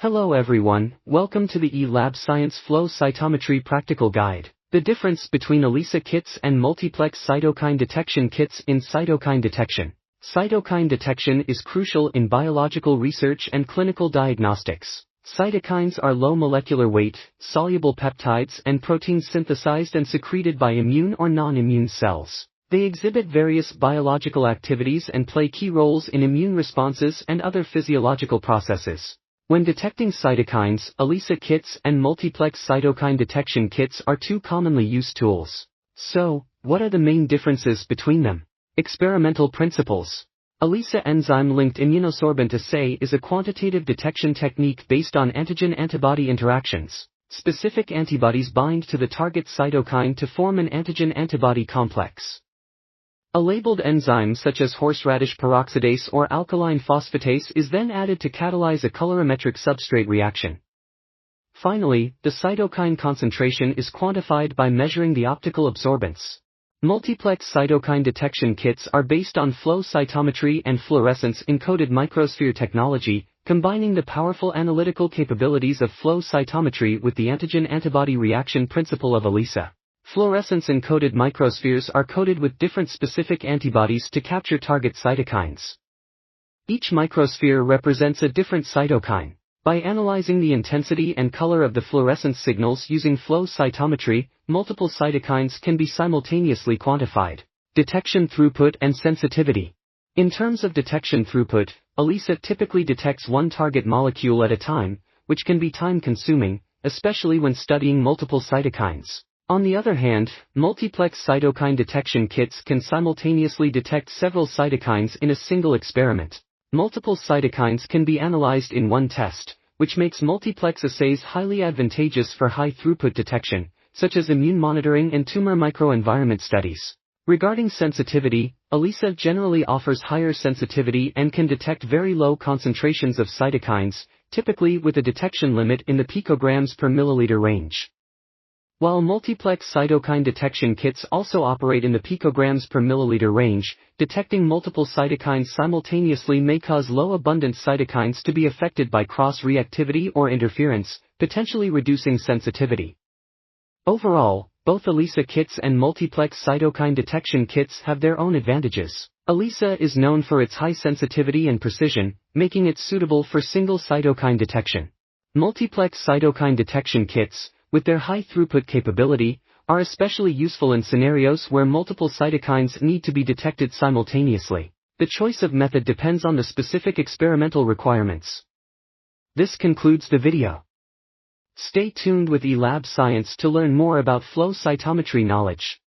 Hello everyone, welcome to the ELISA Science Flow Cytometry Practical Guide. The difference between ELISA kits and multiplex cytokine detection kits in cytokine detection. Cytokine detection is crucial in biological research and clinical diagnostics. Cytokines are low molecular weight, soluble peptides and proteins synthesized and secreted by immune or non-immune cells. They exhibit various biological activities and play key roles in immune responses and other physiological processes. When detecting cytokines, ELISA kits and multiplex cytokine detection kits are two commonly used tools. So, what are the main differences between them? Experimental principles. ELISA enzyme-linked immunosorbent assay is a quantitative detection technique based on antigen-antibody interactions. Specific antibodies bind to the target cytokine to form an antigen-antibody complex. A labeled enzyme such as horseradish peroxidase or alkaline phosphatase is then added to catalyze a colorimetric substrate reaction. Finally, the cytokine concentration is quantified by measuring the optical absorbance. Multiplex cytokine detection kits are based on flow cytometry and fluorescence-encoded microsphere technology, combining the powerful analytical capabilities of flow cytometry with the antigen-antibody reaction principle of ELISA. Fluorescence-encoded microspheres are coated with different specific antibodies to capture target cytokines. Each microsphere represents a different cytokine. By analyzing the intensity and color of the fluorescence signals using flow cytometry, multiple cytokines can be simultaneously quantified. Detection throughput and sensitivity. In terms of detection throughput, ELISA typically detects one target molecule at a time, which can be time-consuming, especially when studying multiple cytokines. On the other hand, multiplex cytokine detection kits can simultaneously detect several cytokines in a single experiment. Multiple cytokines can be analyzed in one test, which makes multiplex assays highly advantageous for high-throughput detection, such as immune monitoring and tumor microenvironment studies. Regarding sensitivity, ELISA generally offers higher sensitivity and can detect very low concentrations of cytokines, typically with a detection limit in the picograms per milliliter range. While multiplex cytokine detection kits also operate in the picograms per milliliter range, detecting multiple cytokines simultaneously may cause low-abundance cytokines to be affected by cross-reactivity or interference, potentially reducing sensitivity. Overall, both ELISA kits and multiplex cytokine detection kits have their own advantages. ELISA is known for its high sensitivity and precision, making it suitable for single cytokine detection. Multiplex cytokine detection kits, with their high-throughput capability, are especially useful in scenarios where multiple cytokines need to be detected simultaneously. The choice of method depends on the specific experimental requirements. This concludes the video. Stay tuned with ELISA Science to learn more about flow cytometry knowledge.